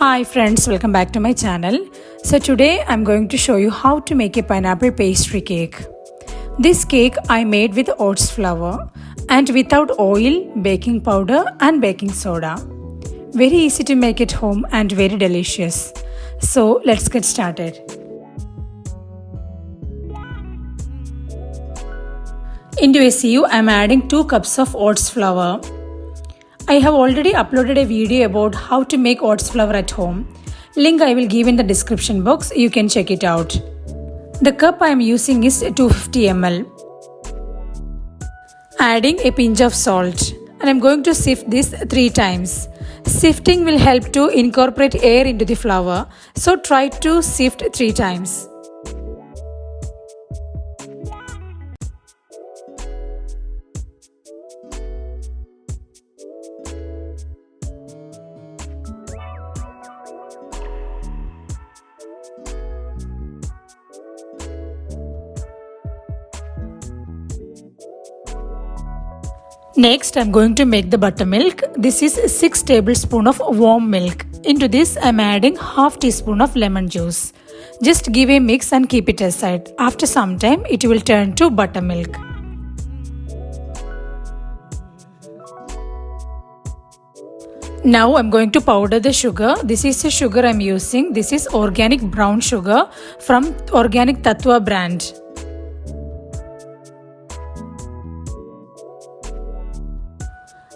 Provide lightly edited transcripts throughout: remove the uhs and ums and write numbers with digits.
Hi friends, welcome back to my channel. So today I'm going to show you how to make a pineapple pastry cake. This cake I made with oats flour and without oil, baking powder and baking soda. Very easy to make at home and very delicious. So let's get started. Into a sieve I'm adding 2 cups of oats flour. I have already uploaded a video about how to make oats flour at home. Link I will give in the description box, you can check it out. The cup I am using is 250 ml. Adding a pinch of salt and I am going to sift this 3 times. Sifting will help to incorporate air into the flour, so try to sift 3 times. Next, I am going to make the buttermilk. This is 6 tablespoons of warm milk. Into this, I am adding half teaspoon of lemon juice. Just give a mix and keep it aside. After some time, it will turn to buttermilk. Now I am going to powder the sugar. This is the sugar I am using. This is organic brown sugar from Organic Tattva brand.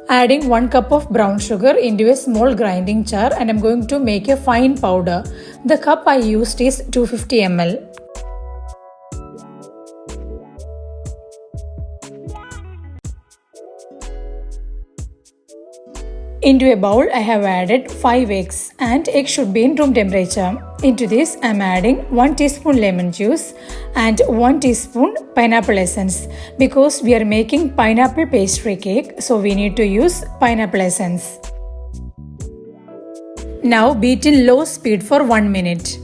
Adding 1 cup of brown sugar into a small grinding jar and I am going to make a fine powder. The cup I used is 250 ml. Into a bowl I have added 5 eggs and eggs should be in room temperature. Into this I am adding 1 teaspoon lemon juice and 1 teaspoon pineapple essence because we are making pineapple pastry cake, so we need to use pineapple essence. Now beat in low speed for 1 minute.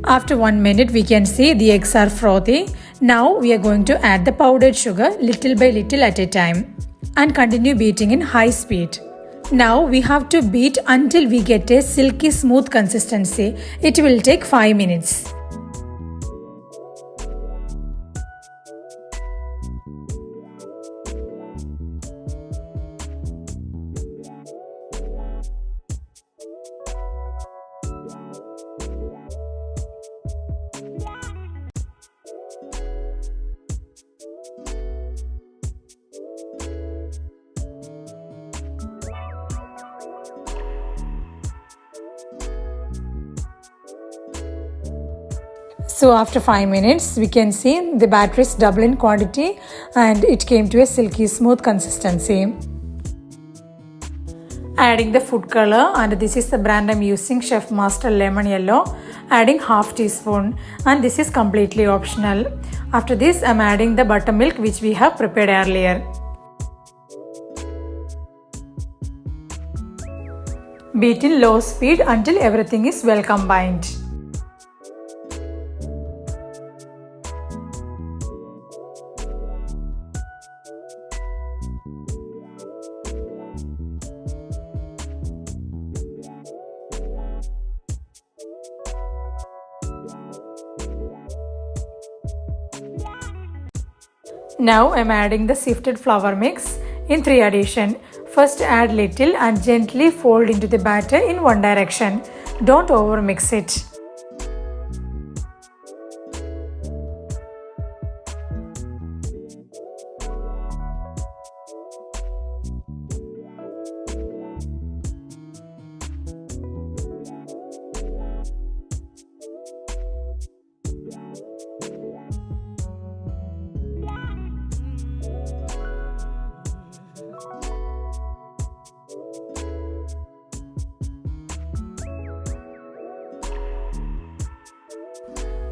After 1 minute we can see the eggs are frothy. Now we are going to add the powdered sugar little by little at a time and continue beating in high speed. Now we have to beat until we get a silky smooth consistency. It will take 5 minutes. So after 5 minutes, we can see the batter is double in quantity and it came to a silky smooth consistency. Adding the food color, and this is the brand I am using, Chef Master Lemon Yellow. Adding half teaspoon and this is completely optional. After this, I am adding the buttermilk which we have prepared earlier. Beat in low speed until everything is well combined. Now I am adding the sifted flour mix in 3 addition. First add little and gently fold into the batter in one direction. Don't over mix it.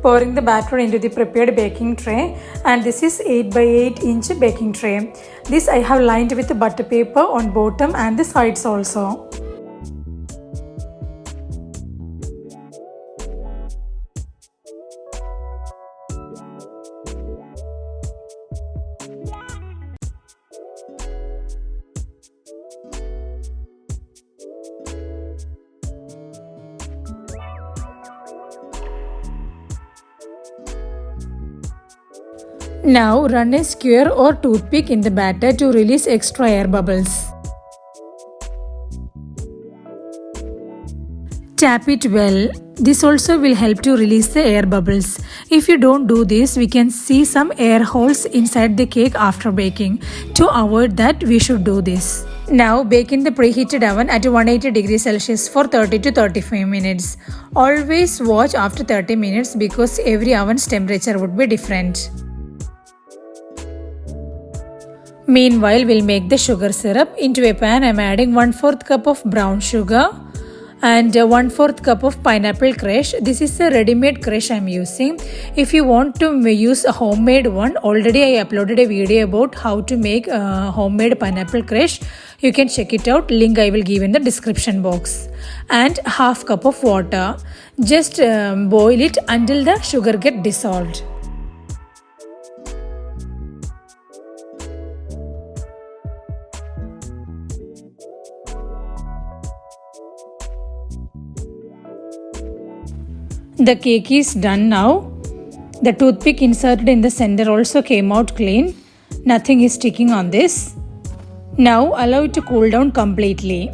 Pouring the batter into the prepared baking tray, and this is 8 by 8 inch baking tray. This I have lined with butter paper on bottom and the sides also. Now run a skewer or toothpick in the batter to release extra air bubbles. Tap it well. This also will help to release the air bubbles. If you don't do this, we can see some air holes inside the cake after baking. To avoid that, we should do this. Now bake in the preheated oven at 180 degrees Celsius for 30 to 35 minutes. Always watch after 30 minutes because every oven's temperature would be different. Meanwhile, we'll make the sugar syrup. Into a pan, I'm adding 1/4 cup of brown sugar and 1/4 cup of pineapple crush. This is a ready-made crush I'm using. If you want to use a homemade one, already I uploaded a video about how to make a homemade pineapple crush. You can check it out. Link I will give in the description box. And half cup of water. Just boil it until the sugar get dissolved. The cake is done now. The toothpick inserted in the center also came out clean. Nothing is sticking on this. Now allow it to cool down completely.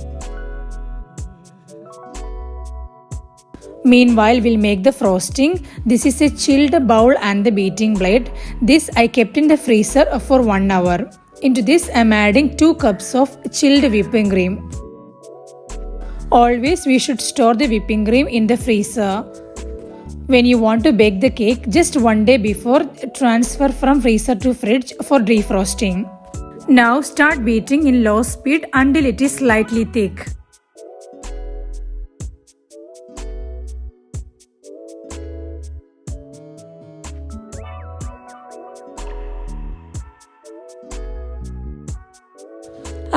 Meanwhile, we'll make the frosting. This is a chilled bowl and the beating blade. This I kept in the freezer for 1 hour. Into this I am adding 2 cups of chilled whipping cream. Always we should store the whipping cream in the freezer. When you want to bake the cake, just 1 day before, transfer from freezer to fridge for defrosting. Now start beating in low speed until it is slightly thick.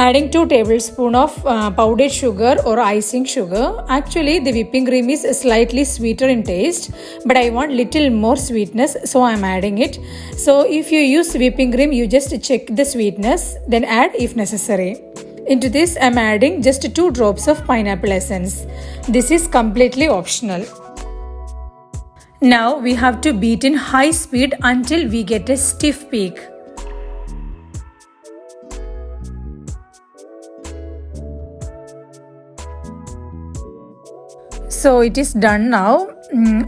Adding 2 tablespoons of powdered sugar or icing sugar. Actually, the whipping cream is slightly sweeter in taste, but I want little more sweetness, so I am adding it. So if you use whipping cream, you just check the sweetness, then add if necessary. Into this, I am adding just 2 drops of pineapple essence. This is completely optional. Now we have to beat in high speed until we get a stiff peak. So it is done now.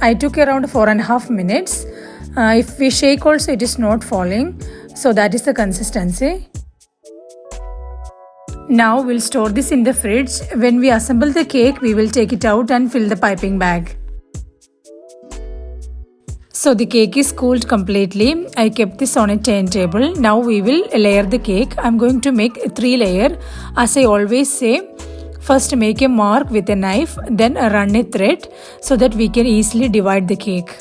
I took around 4.5 minutes. If we shake also it is not falling. So that is the consistency. Now we'll store this in the fridge. When we assemble the cake, we will take it out and fill the piping bag. So the cake is cooled completely. I kept this on a turntable. Now we will layer the cake. I'm going to make 3 layers. As I always say, first make a mark with a knife, then run a thread so that we can easily divide the cake.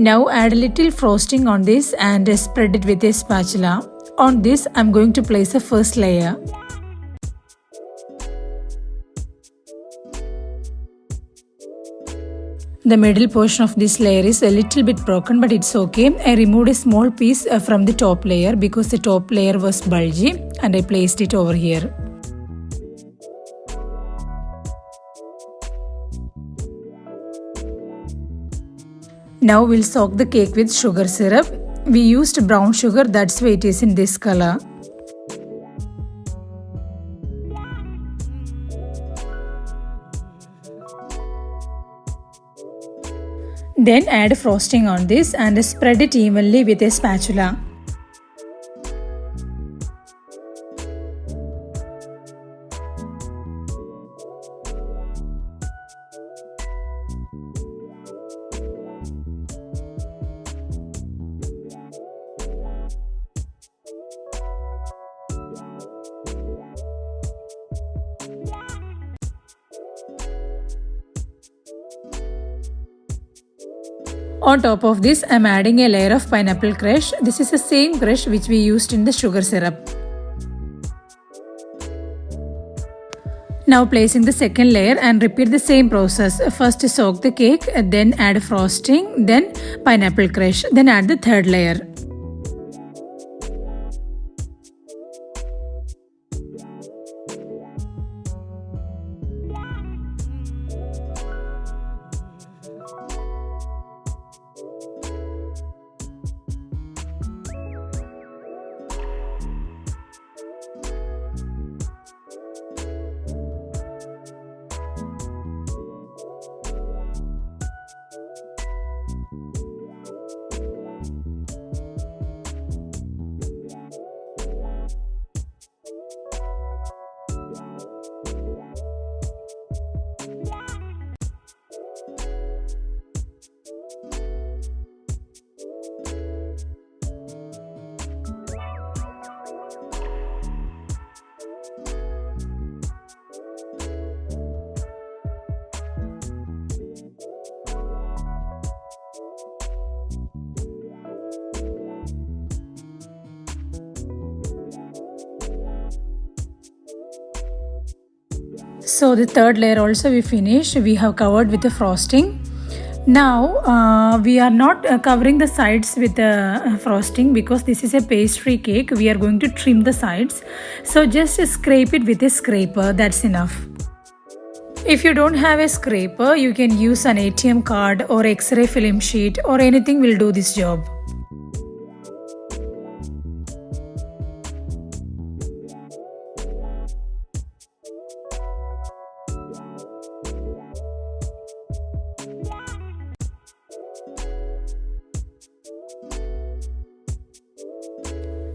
Now add a little frosting on this and spread it with a spatula. On this, I'm going to place the first layer. The middle portion of this layer is a little bit broken, but it's okay. I removed a small piece from the top layer because the top layer was bulgy and I placed it over here. Now we'll soak the cake with sugar syrup. We used brown sugar, that's why it is in this color. Then add frosting on this and spread it evenly with a spatula. On top of this, I'm adding a layer of pineapple crush. This is the same crush which we used in the sugar syrup. Now placing the second layer and repeat the same process. First soak the cake, then add frosting, then pineapple crush, then add the third layer. So the third layer also we finished. We have covered with the frosting. Now we are not covering the sides with the frosting because this is a pastry cake. We are going to trim the sides. So just scrape it with a scraper. That's enough. If you don't have a scraper, you can use an ATM card or X-ray film sheet or anything will do this job.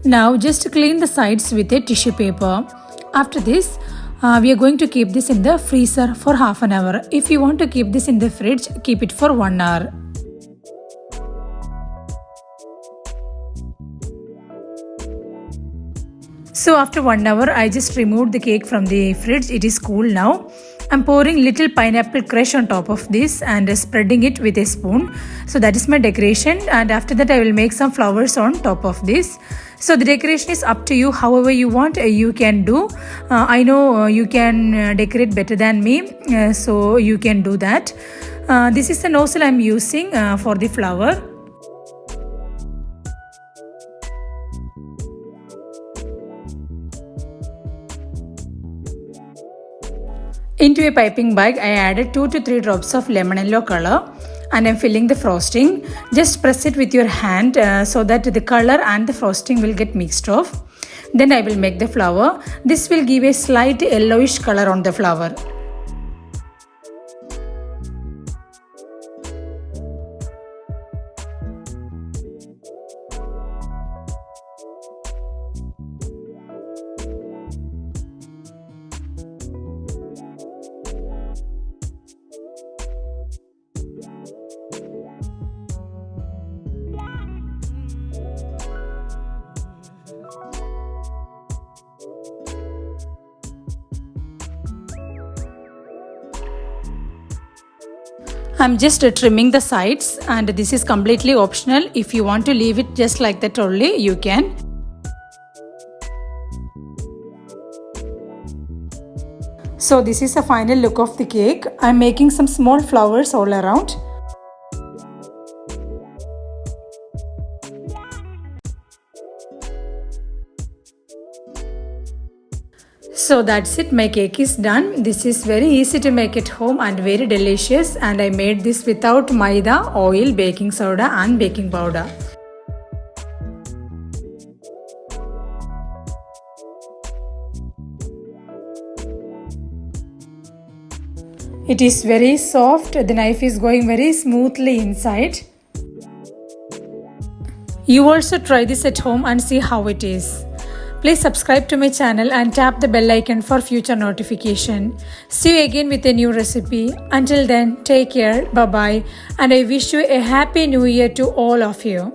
Now just clean the sides with a tissue paper. After this, we are going to keep this in the freezer for half an hour. If you want to keep this in the fridge, keep it for 1 hour. So after 1 hour, I just removed the cake from the fridge. It is cool now. I'm pouring little pineapple crush on top of this and spreading it with a spoon. So that is my decoration, and after that I will make some flowers on top of this. So the decoration is up to you, however you want you can do. I know you can decorate better than me, so you can do that. This is the nozzle I'm using for the flower. Into a piping bag, I added 2 to 3 drops of lemon yellow color and I'm filling the frosting. Just press it with your hand so that the color and the frosting will get mixed off. Then I will make the flower. This will give a slight yellowish color on the flower. I'm just trimming the sides, and this is completely optional. If you want to leave it just like that only, you can. So this is the final look of the cake. I'm making some small flowers all around. So that's it, my cake is done. This is very easy to make at home and very delicious, and I made this without maida, oil, baking soda and baking powder. It is very soft, the knife is going very smoothly inside. You also try this at home and see how it is. Please subscribe to my channel and tap the bell icon for future notification. See you again with a new recipe. Until then, take care, bye bye, and I wish you a happy new year to all of you.